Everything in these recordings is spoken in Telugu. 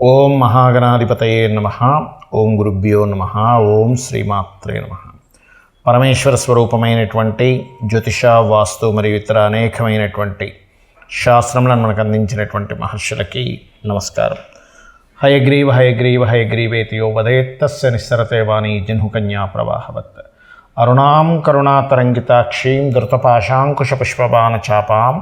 ఓం మహాగణాధిపతయే నమః. ఓం గురుభ్యో నమః. ఓం శ్రీమాత్రే నమః. పరమేశ్వర స్వరూపమైనటువంటి జ్యోతిష, వాస్తు మరియు ఇతర అనేకమైనటువంటి శాస్త్రములను మనకు అందించినటువంటి మహర్షులకి నమస్కారం. హయగ్రీవ హయగ్రీవ హయగ్రీవేతి యో వదేత్తస్య నిస్సరతే వాణి జహ్నుకన్యా ప్రవాహవత్. అరుణాం కరుణాతరంగితాక్షీం ధృతపాశాంకుశపుష్పబాణ చాపాం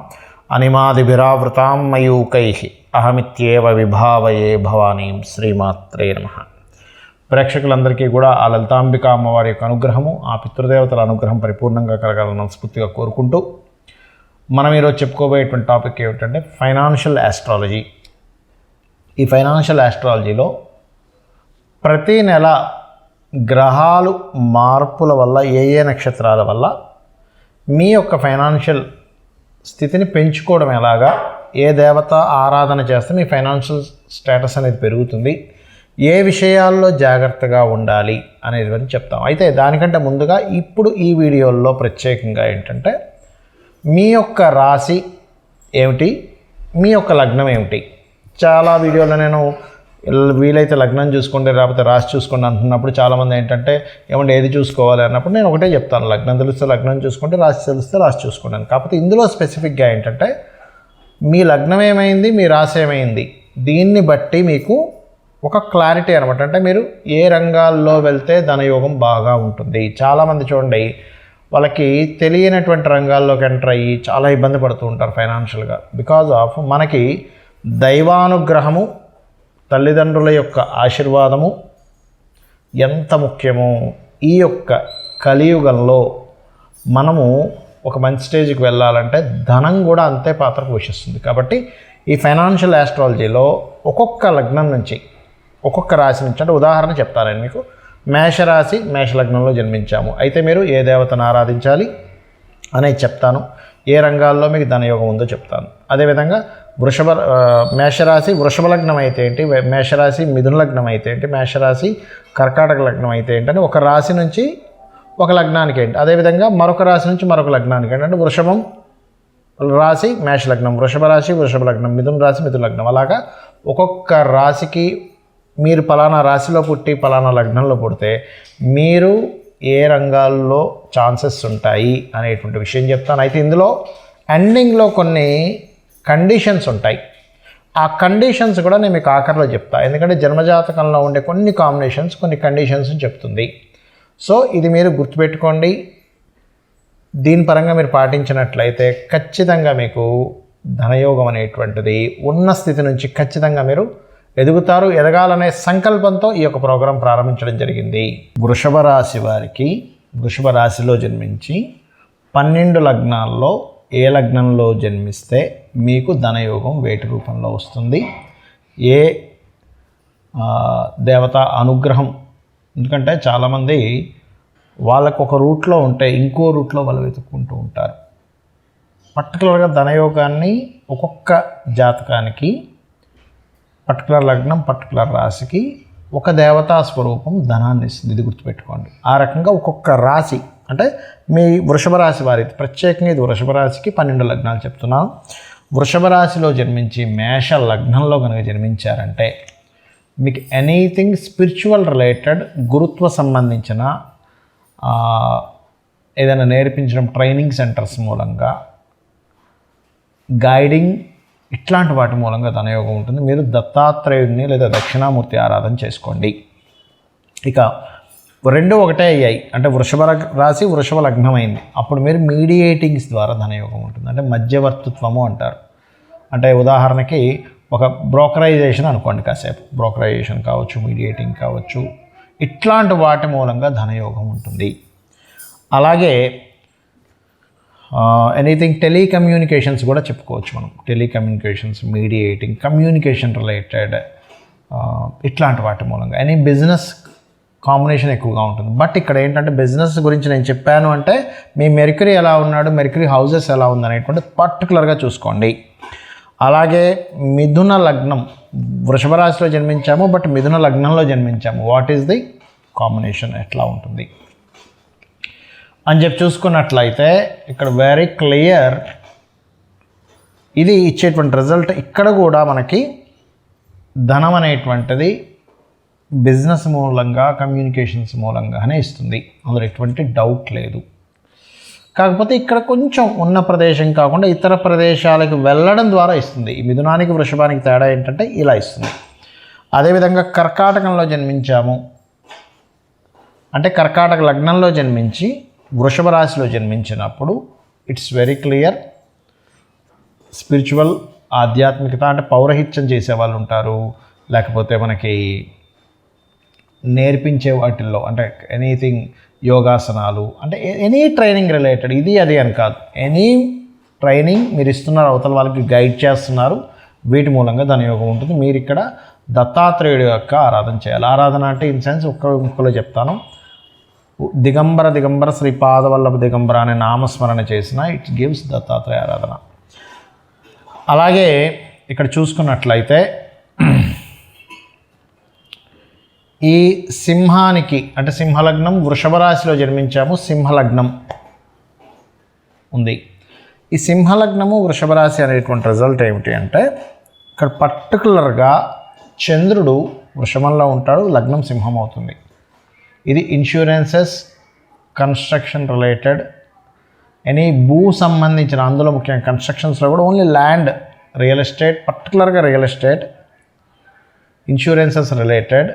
అనిమాదిభిరావృతాం మయూకైః అహమిత్యేవ విభావయే భవానీం. శ్రీమాత్రే నమః. ప్రేక్షకులందరికీ కూడా ఆ లలితాంబిక అమ్మవారి యొక్క అనుగ్రహము, ఆ పితృదేవతల అనుగ్రహం పరిపూర్ణంగా కలగాలని మనస్ఫూర్తిగా కోరుకుంటూ మనం ఈరోజు చెప్పుకోబోయేటువంటి టాపిక్ ఏమిటంటే ఫైనాన్షియల్ ఆస్ట్రాలజీ. ఈ ఫైనాన్షియల్ ఆస్ట్రాలజీలో ప్రతి నెల గ్రహాలు మార్పుల వల్ల ఏ నక్షత్రాల వల్ల మీ యొక్క ఫైనాన్షియల్ స్థితిని పెంచుకోవడం ఎలాగా, ఏ దేవత ఆరాధన చేస్తే మీ ఫైనాన్షియల్ స్టేటస్ అనేది పెరుగుతుంది, ఏ విషయాల్లో జాగ్రత్తగా ఉండాలి అనేది చెప్తాం. అయితే దానికంటే ముందుగా ఇప్పుడు ఈ వీడియోల్లో ప్రత్యేకంగా ఏంటంటే మీ యొక్క రాశి ఏమిటి, మీ యొక్క లగ్నం ఏమిటి. చాలా వీడియోలో నేను వీలైతే లగ్నం చూసుకోండి లేకపోతే రాశి చూసుకోండి అంటున్నప్పుడు చాలామంది ఏంటంటే ఏమంటే ఏది చూసుకోవాలి అన్నప్పుడు నేను ఒకటే చెప్తాను, లగ్నం తెలిస్తే లగ్నం చూసుకోండి, రాశి తెలిస్తే రాశి చూసుకోండి అని. కాకపోతే ఇందులో స్పెసిఫిక్గా ఏంటంటే మీ లగ్నం ఏమైంది, మీ రాశి ఏమైంది, దీన్ని బట్టి మీకు ఒక క్లారిటీ అనమాట. అంటే మీరు ఏ రంగాల్లో వెళ్తే ధనయోగం బాగా ఉంటుంది. చాలామంది చూడండి, వాళ్ళకి తెలియనటువంటి రంగాల్లోకి ఎంటర్ అయ్యి చాలా ఇబ్బంది పడుతూ ఉంటారు ఫైనాన్షియల్గా. బికాజ్ ఆఫ్ మనకి దైవానుగ్రహము, తల్లిదండ్రుల యొక్క ఆశీర్వాదము ఎంత ముఖ్యమో ఈ యొక్క కలియుగంలో మనము ఒక మంచి స్టేజ్కి వెళ్ళాలంటే ధనం కూడా అంతే పాత్ర పోషిస్తుంది. కాబట్టి ఈ ఫైనాన్షియల్ ఆస్ట్రాలజీలో ఒక్కొక్క లగ్నం నుంచి, ఒక్కొక్క రాశి నుంచి, అంటే ఉదాహరణ చెప్తాను నేను మీకు. మేషరాశి, మేషలగ్నంలో జన్మించాము అయితే మీరు ఏ దేవతను ఆరాధించాలి అనేది చెప్తాను. ఏ రంగాల్లో మీకు ధనయోగం ఉందో చెప్తాను. అదేవిధంగా మేషరాశి వృషభ లగ్నం అయితే ఏంటి, మేషరాశి మిథున లగ్నం అయితే ఏంటి, మేషరాశి కర్కాటక లగ్నం అయితే ఏంటి అని ఒక రాశి నుంచి ఒక లగ్నానికి ఏంటి, అదేవిధంగా మరొక రాశి నుంచి మరొక లగ్నానికి ఏంటి. అంటే వృషభం రాశి మేష లగ్నం, వృషభ రాశి వృషభ లగ్నం, మిథున రాశి మిథున లగ్నం. అలాగా ఒక్కొక్క రాశికి మీరు పలానా రాశిలో పుట్టి పలానా లగ్నంలో పుడితే మీరు ఏ రంగాల్లో ఛాన్సెస్ ఉంటాయి అనేటువంటి విషయం చెప్తాను. అయితే ఇందులో ఎండింగ్లో కొన్ని కండిషన్స్ ఉంటాయి. ఆ కండిషన్స్ కూడా నేను మీకు ఆఖరిలో చెప్తాను. ఎందుకంటే జన్మజాతకంలో ఉండే కొన్ని కాంబినేషన్స్ కొన్ని కండిషన్స్ చెప్తుంది. సో ఇది మీరు గుర్తుపెట్టుకోండి. దీని పరంగా మీరు పాటించినట్లయితే ఖచ్చితంగా మీకు ధనయోగం అనేటువంటిది ఉన్న స్థితి నుంచి ఖచ్చితంగా మీరు ఎదుగుతారు. ఎదగాలనే సంకల్పంతో ఈ యొక్క ప్రోగ్రాం ప్రారంభించడం జరిగింది. వృషభ రాశి వారికి, వృషభ రాశిలో జన్మించి 12 లగ్నాల్లో ఏ లగ్నంలో జన్మిస్తే మీకు ధనయోగం వేటి రూపంలో వస్తుంది, ఏ దేవత అనుగ్రహం. ఎందుకంటే చాలామంది వాళ్ళకు ఒక రూట్లో ఉంటే ఇంకో రూట్లో వాళ్ళు వెతుక్కుంటూ ఉంటారు. పర్టికులర్గా ధనయోగాన్ని ఒక్కొక్క జాతకానికి, పర్టికులర్ లగ్నం, పర్టికులర్ రాశికి ఒక దేవతా స్వరూపం ధనాన్ని ఇస్తుంది. ఇది గుర్తుపెట్టుకోండి. ఆ రకంగా ఒక్కొక్క రాశి, అంటే మీ వృషభ రాశి వారి ప్రత్యేకంగా ఇది వృషభ రాశికి 12 లగ్నాలు చెప్తున్నాను. వృషభ రాశిలో జన్మించి మేష లగ్నంలో కనుక జన్మించారంటే మీకు ఎనీథింగ్ స్పిరిచువల్ రిలేటెడ్, గురుత్వ సంబంధించిన ఏదైనా నేర్పించడం, ట్రైనింగ్ సెంటర్స్ మూలంగా, గైడింగ్, ఇట్లాంటి వాటి మూలంగా ధనయోగం ఉంటుంది. మీరు దత్తాత్రేయుడిని లేదా దక్షిణామూర్తి ఆరాధన చేసుకోండి. ఇక రెండు ఒకటే అయ్యాయి, అంటే వృషభ రాశి వృషభ లగ్నం అయింది. అప్పుడు మీరు మీడియేటింగ్స్ ద్వారా ధనయోగం ఉంటుంది. అంటే మధ్యవర్తిత్వము అంటారు. అంటే ఉదాహరణకి ఒక బ్రోకరైజేషన్ అనుకోండి, కాసేపు బ్రోకరైజేషన్ కావచ్చు, మీడియేటింగ్ కావచ్చు, ఇట్లాంటి వాటి మూలంగా ధనయోగం ఉంటుంది. అలాగే ఎనీథింగ్ టెలికమ్యూనికేషన్స్ కూడా చెప్పుకోవచ్చు మనం. టెలికమ్యూనికేషన్స్, మీడియేటింగ్, కమ్యూనికేషన్ రిలేటెడ్ ఇట్లాంటి వాటి మూలంగా ఎనీ బిజినెస్ కాంబినేషన్ ఎక్కువగా ఉంటుంది. బట్ ఇక్కడ ఏంటంటే బిజినెస్ గురించి నేను చెప్పాను అంటే మీ మెర్క్యూరీ ఎలా ఉన్నాడు, మెర్క్యూరీ హౌసెస్ ఎలా ఉంది అనేటువంటి పర్టికులర్గా చూసుకోండి. అలాగే మిథున లగ్నం, వృషభ రాశిలో జన్మించాము బట్ మిథున లగ్నంలో జన్మించాము. వాట్ ఈస్ ది కాంబినేషన్, ఎట్లా ఉంటుంది అని చెప్పి చూసుకున్నట్లయితే ఇక్కడ వెరీ క్లియర్ ఇది ఇచ్చేటువంటి రిజల్ట్. ఇక్కడ కూడా మనకి ధనం అనేటువంటిది బిజినెస్ మూలంగా, కమ్యూనికేషన్స్ మూలంగానే ఇస్తుంది, అందులో ఎటువంటి డౌట్ లేదు. కాకపోతే ఇక్కడ కొంచెం ఉన్న ప్రదేశం కాకుండా ఇతర ప్రదేశాలకు వెళ్ళడం ద్వారా ఇస్తుంది. ఈ మిథునానికి వృషభానికి తేడా ఏంటంటే ఇలా ఇస్తుంది. అదేవిధంగా కర్కాటకంలో జన్మించాము అంటే కర్కాటక లగ్నంలో జన్మించి వృషభ రాశిలో జన్మించినప్పుడు ఇట్స్ వెరీ క్లియర్. స్పిరిచువల్, ఆధ్యాత్మికత అంటే పౌరహిత్యం చేసేవాళ్ళు ఉంటారు, లేకపోతే మనకి నేర్పించే వాటిల్లో అంటే ఎనీథింగ్, యోగాసనాలు అంటే ఎనీ ట్రైనింగ్ రిలేటెడ్, ఇది అది అని కాదు, ఎనీ ట్రైనింగ్ మీరు ఇస్తున్నారు, అవతల వాళ్ళకి గైడ్ చేస్తున్నారు, వీటి మూలంగా ధనయోగం ఉంటుంది. మీరు ఇక్కడ దత్తాత్రేయుడు యొక్క ఆరాధన చేయాలి. ఆరాధన అంటే ఇన్ సెన్స్ ఒక్క ముక్కలో చెప్తాను. దిగంబర శ్రీపాదవల్లభ దిగంబర అనే నామస్మరణ చేసిన ఇట్ గివ్స్ దత్తాత్రేయ ఆరాధన. అలాగే ఇక్కడ చూసుకున్నట్లయితే ఈ సింహానికి అంటే సింహలగ్నం, వృషభ రాశిలో జన్మించాము, సింహలగ్నం ఉంది. ఈ సింహలగ్నము వృషభ రాశి అనేటువంటి రిజల్ట్ ఏమిటి అంటే ఇక్కడ పర్టికులర్గా చంద్రుడు వృషభంలో ఉంటాడు, లగ్నం సింహం అవుతుంది. ఇది ఇన్సూరెన్సెస్, కన్స్ట్రక్షన్ రిలేటెడ్, ఎనీ భూ సంబంధించిన, అందులో ముఖ్యంగా కన్స్ట్రక్షన్స్లో కూడా ఓన్లీ ల్యాండ్, రియల్ ఎస్టేట్, పర్టికులర్గా real estate, insurances related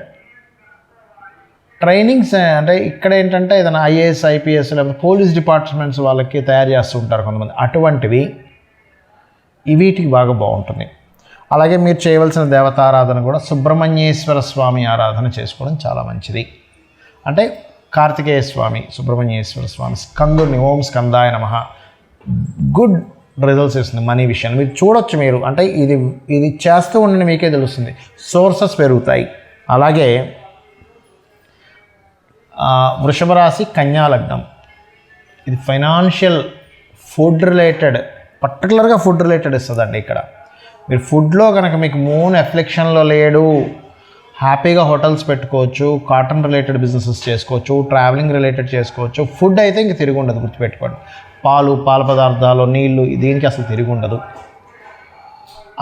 trainings. అంటే ఇక్కడ ఏంటంటే ఏదైనా ఐఏఎస్, ఐపీఎస్ లేకపోతే పోలీస్ డిపార్ట్మెంట్స్ వాళ్ళకి తయారు చేస్తూ ఉంటారు కొంతమంది, అటువంటివి వీటికి బాగా బాగుంటుంది. అలాగే మీరు చేయవలసిన దేవతారాధన కూడా సుబ్రహ్మణ్యేశ్వర స్వామి ఆరాధన చేసుకోవడం చాలా మంచిది. అంటే కార్తికేయ స్వామి, సుబ్రహ్మణ్యేశ్వర స్వామి, స్కందుడిని ఓం స్కందాయ నమః, గుడ్ రిజల్ట్స్ ఇస్తుంది మనీ విషయాన్ని. మీరు చూడొచ్చు, మీరు అంటే ఇది చేస్తూ ఉండండి, మీకే తెలుస్తుంది, సోర్సెస్ పెరుగుతాయి. అలాగే వృషభ రాశి కన్యా లగ్నం, ఇది ఫైనాన్షియల్, ఫుడ్ రిలేటెడ్, పర్టికులర్గా ఫుడ్ రిలేటెడ్ ఇస్తుందండి. ఇక్కడ మీరు ఫుడ్లో కనుక మీకు మూన్ ఎఫ్లెక్షన్లో లేడు, హ్యాపీగా హోటల్స్ పెట్టుకోవచ్చు, కాటన్ రిలేటెడ్ బిజినెసెస్ చేసుకోవచ్చు, ట్రావెలింగ్ రిలేటెడ్ చేసుకోవచ్చు. ఫుడ్ అయితే ఇంక తిరిగి ఉండదు, గుర్తుపెట్టుకోండి. పాల పదార్థాలు, నీళ్ళు, దీనికి అసలు తిరిగి ఉండదు.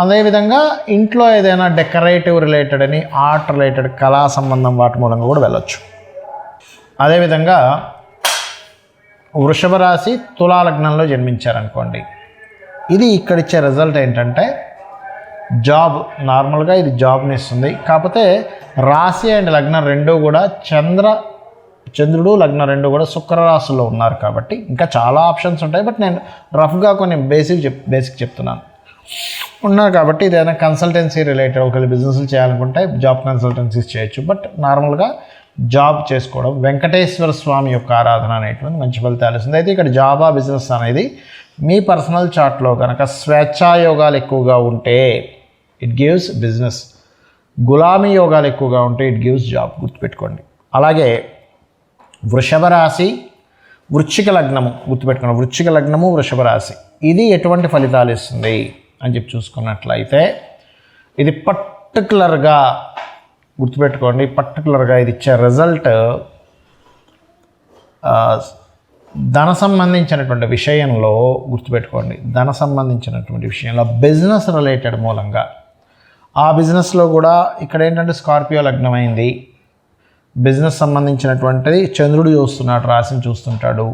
అదేవిధంగా ఇంట్లో ఏదైనా డెకరేటివ్ రిలేటెడ్ అని, ఆర్ట్ రిలేటెడ్, కళా సంబంధం వాటి మూలంగా కూడా వెళ్ళొచ్చు. అదేవిధంగా వృషభ రాశి తులా లగ్నంలో జన్మించారనుకోండి, ఇది ఇక్కడ ఇచ్చే రిజల్ట్ ఏంటంటే జాబ్. నార్మల్గా ఇది జాబ్ని ఇస్తుంది. కాకపోతే రాశి అండ్ లగ్నం రెండూ కూడా చంద్రుడు, లగ్నం రెండు కూడా శుక్ర రాశుల్లో ఉన్నారు కాబట్టి ఇంకా చాలా ఆప్షన్స్ ఉంటాయి. బట్ నేను రఫ్గా కొన్ని బేసిక్ చెప్తున్నాను ఉన్నారు కాబట్టి. ఇదైనా కన్సల్టెన్సీ రిలేటెడ్, ఒకవేళ బిజినెస్లు చేయాలనుకుంటే జాబ్ కన్సల్టెన్సీస్ చేయొచ్చు. బట్ నార్మల్గా జాబ్ చేసుకోవడం, వెంకటేశ్వర స్వామి యొక్క ఆరాధన అనేటువంటి మంచి ఫలితాలు ఇస్తుంది. అయితే ఇక్కడ జాబా బిజినెస్ అనేది మీ పర్సనల్ చార్ట్లో కనుక స్వేచ్ఛాయోగాలు ఎక్కువగా ఉంటే ఇట్ గివ్స్ బిజినెస్, గులామీ యోగాలు ఎక్కువగా ఉంటే ఇట్ గివ్స్ జాబ్, గుర్తుపెట్టుకోండి. అలాగే వృషభ రాశి వృశ్చిక లగ్నము, గుర్తుపెట్టుకోండి, వృశ్చిక లగ్నము వృషభ రాశి, ఇది ఎటువంటి ఫలితాలు ఇస్తుంది అని చెప్పి చూసుకున్నట్లయితే ఇది పర్టికులర్గా గుర్తుపెట్టుకోండి, పర్టికులర్గా ఇది ఇచ్చే రిజల్ట్ ధన సంబంధించినటువంటి విషయంలో, గుర్తుపెట్టుకోండి, ధన సంబంధించినటువంటి విషయంలో బిజినెస్ రిలేటెడ్ మూలంగా, ఆ బిజినెస్లో కూడా ఇక్కడ ఏంటంటే స్కార్పియో లగ్నం అయింది, బిజినెస్ సంబంధించినటువంటిది చంద్రుడు చూస్తున్నాడు, రాశిని చూస్తుంటాడు.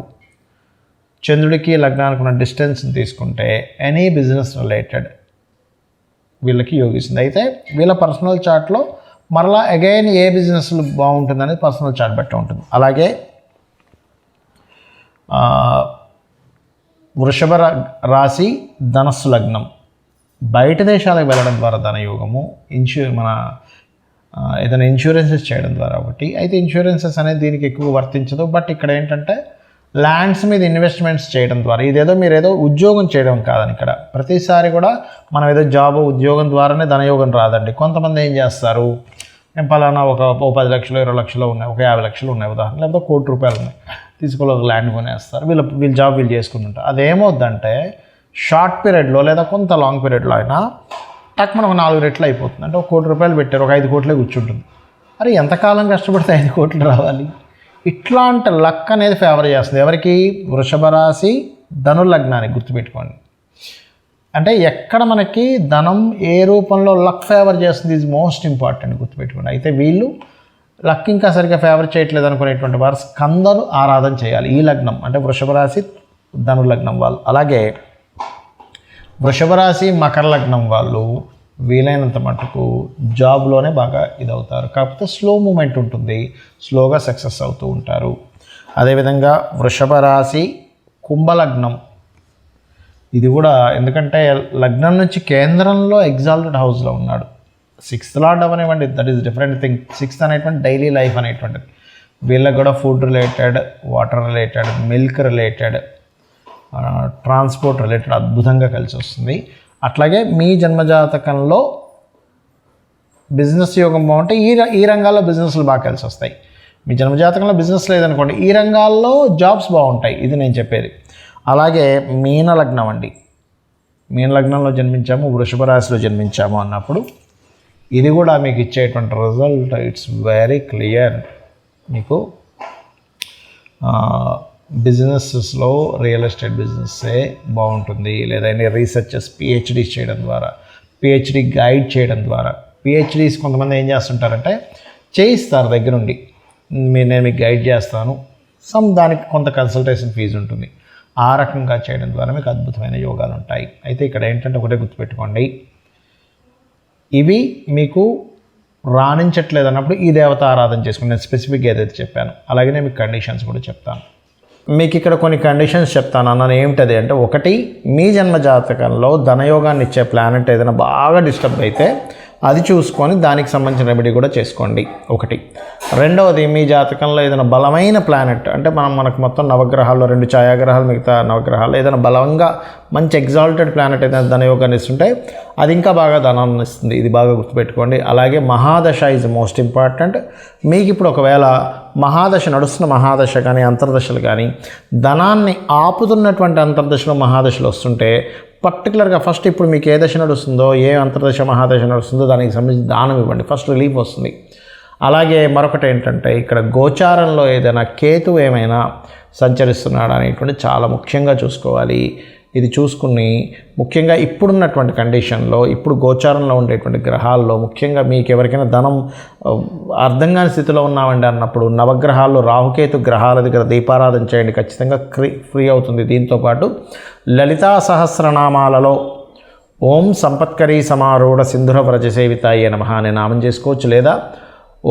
చంద్రుడికి లగ్నానికి ఉన్న డిస్టెన్స్ని తీసుకుంటే ఎనీ బిజినెస్ రిలేటెడ్ వీళ్ళకి యోగిస్తుంది. అయితే వీళ్ళ పర్సనల్ చార్ట్లో మరలా అగైన్ ఏ బిజినెస్లు బాగుంటుందనేది పర్సనల్ చార్ట్ బట్టి ఉంటుంది. అలాగే వృషభ రాశి ధనస్సు లగ్నం, బయట దేశాలకు వెళ్ళడం ద్వారా ధనయోగము, ఏదైనా ఇన్సూరెన్సెస్ చేయడం ద్వారా ఒకటి. అయితే ఇన్సూరెన్సెస్ అనేది దీనికి ఎక్కువ వర్తించదు. బట్ ఇక్కడ ఏంటంటే ల్యాండ్స్ మీద ఇన్వెస్ట్మెంట్స్ చేయడం ద్వారా, ఇదేదో మీరు ఏదో ఉద్యోగం చేయడం కాదని, ఇక్కడ ప్రతిసారి కూడా మనం ఏదో జాబ్ ఉద్యోగం ద్వారానే ధనయోగం రాదండి. కొంతమంది ఏం చేస్తారు, నేను పలానా ఒక 10 లక్షలు 20 లక్షలు ఉన్నాయి, ఒక 50 లక్షలు ఉన్నాయి ఉదాహరణ, లేకపోతే 1 కోటి రూపాయలు ఉన్నాయి, తీసుకొని ఒక ల్యాండ్ కొనేస్తారు, వీళ్ళ జాబ్ వీళ్ళు చేసుకుంటుంటారు. అదేమవుద్దంటే షార్ట్ పీరియడ్లో లేదా కొంత లాంగ్ పీరియడ్లో అయినా టక్ మనం 4 రెట్లు అయిపోతుంది. అంటే 1 కోటి రూపాయలు పెట్టారు, ఒక 5 కోట్లే కూర్చుంటుంది. అరే ఎంతకాలం కష్టపడితే 5 కోట్లు రావాలి. ఇట్లాంటి లక్ అనేది ఫేవర్ చేస్తుంది ఎవరికి? వృషభ రాశి ధనుర్లగ్నానికి, గుర్తుపెట్టుకోండి. అంటే ఎక్కడ మనకి ధనం ఏ రూపంలో లక్ ఫేవర్ చేస్తుంది ఈజ్ మోస్ట్ ఇంపార్టెంట్ గుర్తుపెట్టుకోండి. అయితే వీళ్ళు లక్ ఇంకా సరిగ్గా ఫేవర్ చేయట్లేదు అనుకునేటువంటి వారు స్కందను ఆరాధన చేయాలి. ఈ లగ్నం అంటే వృషభ రాశి ధను లగ్నం వాళ్ళు. అలాగే వృషభ రాశి మకర లగ్నం వాళ్ళు వీలైనంత మటుకు జాబ్లోనే బాగా ఇదవుతారు. కాకపోతే స్లో మూమెంట్ ఉంటుంది, స్లోగా సక్సెస్ అవుతూ ఉంటారు. అదేవిధంగా వృషభ రాశి కుంభలగ్నం ఇది కూడా, ఎందుకంటే లగ్నం నుంచి కేంద్రంలో ఎగ్జాల్టెడ్ హౌస్లో ఉన్నాడు. 6th లార్డ్ అవనివ్వండి, that is different thing. 6th అనేటువంటి డైలీ లైఫ్ అనేటువంటిది. వీళ్ళకి కూడా food related, water related, milk related, transport related అద్భుతంగా కలిసి వస్తుంది. అట్లాగే మీ జన్మజాతకంలో బిజినెస్ యోగం బాగుంటే ఈ రంగాల్లో బిజినెస్లు బాగా కలిసి వస్తాయి. మీ జన్మజాతకంలో బిజినెస్ లేదనుకోండి, ఈ రంగాల్లో జాబ్స్ బాగుంటాయి. ఇది నేను చెప్పేది. అలాగే మీన లగ్నం అండి, మీన లగ్నంలో జన్మించాము, వృషభ రాశిలో జన్మించాము అన్నప్పుడు ఇది కూడా మీకు ఇచ్చేటువంటి రిజల్ట్ ఇట్స్ వెరీ క్లియర్. మీకు బిజినెస్లో రియల్ ఎస్టేట్ బిజినెస్సే బాగుంటుంది. లేదా రీసెర్చెస్ పిహెచ్డీ చేయడం ద్వారా, పిహెచ్డీ గైడ్ చేయడం ద్వారా, పిహెచ్డీస్ కొంతమంది ఏం చేస్తుంటారంటే చేయిస్తారు దగ్గరుండి, నేను మీకు గైడ్ చేస్తాను, దానికి కొంత కన్సల్టేషన్ ఫీజు ఉంటుంది. ఆ రకంగా చేయడం ద్వారా మీకు అద్భుతమైన యోగాలు ఉంటాయి. అయితే ఇక్కడ ఏంటంటే ఒకటే గుర్తుపెట్టుకోండి, ఇవి మీకు రాణించట్లేదు అన్నప్పుడు ఈ దేవత ఆరాధన చేసుకుని నేను స్పెసిఫిక్గా ఏదైతే చెప్పాను అలాగే మీకు కండిషన్స్ కూడా చెప్తాను. మీకు ఇక్కడ కొన్ని కండిషన్స్ చెప్తాను అన్నాను. ఏమిటది అంటే, ఒకటి, మీ జన్మ జాతకంలో ధనయోగాన్ని ఇచ్చే ప్లానెట్ ఏదైనా బాగా డిస్టర్బ్ అయితే అది చూసుకొని దానికి సంబంధించిన రెమెడీ కూడా చేసుకోండి ఒకటి. రెండవది, మీ జాతకంలో ఏదైనా బలమైన ప్లానెట్ అంటే మనకు మొత్తం నవగ్రహాల్లో 2 ఛాయాగ్రహాలు, మిగతా నవగ్రహాలు ఏదైనా బలంగా మంచి ఎగ్జాల్టెడ్ ప్లానెట్ ఏదైనా ధనయోగాన్ని ఇస్తుంటే అది ఇంకా బాగా ధనాన్ని ఇస్తుంది. ఇది బాగా గుర్తుపెట్టుకోండి. అలాగే మహాదశ ఈజ్ మోస్ట్ ఇంపార్టెంట్. మీకు ఇప్పుడు ఒకవేళ మహాదశ నడుస్తున్న మహాదశ కానీ అంతర్దశలు కానీ ధనాన్ని ఆపుతున్నటువంటి అంతర్దశలో మహాదశలు వస్తుంటే పర్టికులర్గా ఫస్ట్ ఇప్పుడు మీకు ఏ దశ నడుస్తుందో, ఏ అంతర్దశ మహాదశ నడుస్తుందో దానికి సంబంధించి దానం ఇవ్వండి, ఫస్ట్ రిలీఫ్ వస్తుంది. అలాగే మరొకటి ఏంటంటే, ఇక్కడ గోచారంలో ఏదైనా కేతు ఏమైనా సంచరిస్తున్నాడా అనేటువంటి చాలా ముఖ్యంగా చూసుకోవాలి. ఇది చూసుకుని ముఖ్యంగా ఇప్పుడున్నటువంటి కండిషన్లో, ఇప్పుడు గోచారంలో ఉండేటువంటి గ్రహాల్లో ముఖ్యంగా మీకు ఎవరికైనా ధనం అర్థం కాని స్థితిలో ఉన్నామండి అన్నప్పుడు నవగ్రహాల్లో రాహుకేతు గ్రహాల దగ్గర దీపారాధన చేయండి, ఖచ్చితంగా ఫ్రీ అవుతుంది. దీంతోపాటు లలితా సహస్రనామాలలో ఓం సంపత్కరీ సమారూఢ సింధుర వ్రజసేవితాయ నమః అనే నామం చేసుకోవచ్చు. లేదా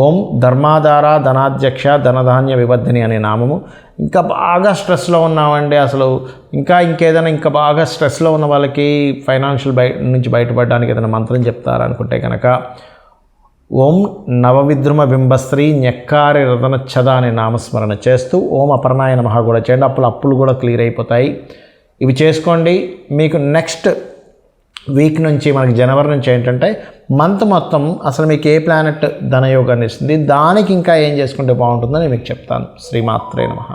ఓం ధర్మాధార ధనాధ్యక్ష ధనధాన్య వివర్ధిని అనే నామము. ఇంకా బాగా స్ట్రెస్లో ఉన్నామండి, అసలు ఇంకేదైనా ఇంకా బాగా స్ట్రెస్లో ఉన్న వాళ్ళకి ఫైనాన్షియల్ నుంచి బయటపడడానికి ఏదైనా మంత్రం చెప్తారనుకుంటే కనుక ఓం నవవిద్రుమ బింబశ్రీ న్యక్కారి రతనచ్చద అనే నామస్మరణ చేస్తూ ఓం అపర్ణాయ నమః కూడా చేయండి. అప్పులు కూడా క్లియర్ అయిపోతాయి. ఇవి చేసుకోండి. మీకు నెక్స్ట్ వీక్ నుంచి, మనకి జనవరి నుంచి ఏంటంటే మంత్ మొత్తం అసలు మీకు ఏ ప్లానెట్ ధనయోగాన్ని ఇస్తుంది, దానికి ఇంకా ఏం చేసుకుంటే బాగుంటుందని మీకు చెప్తాను. శ్రీమాత్రే నమః.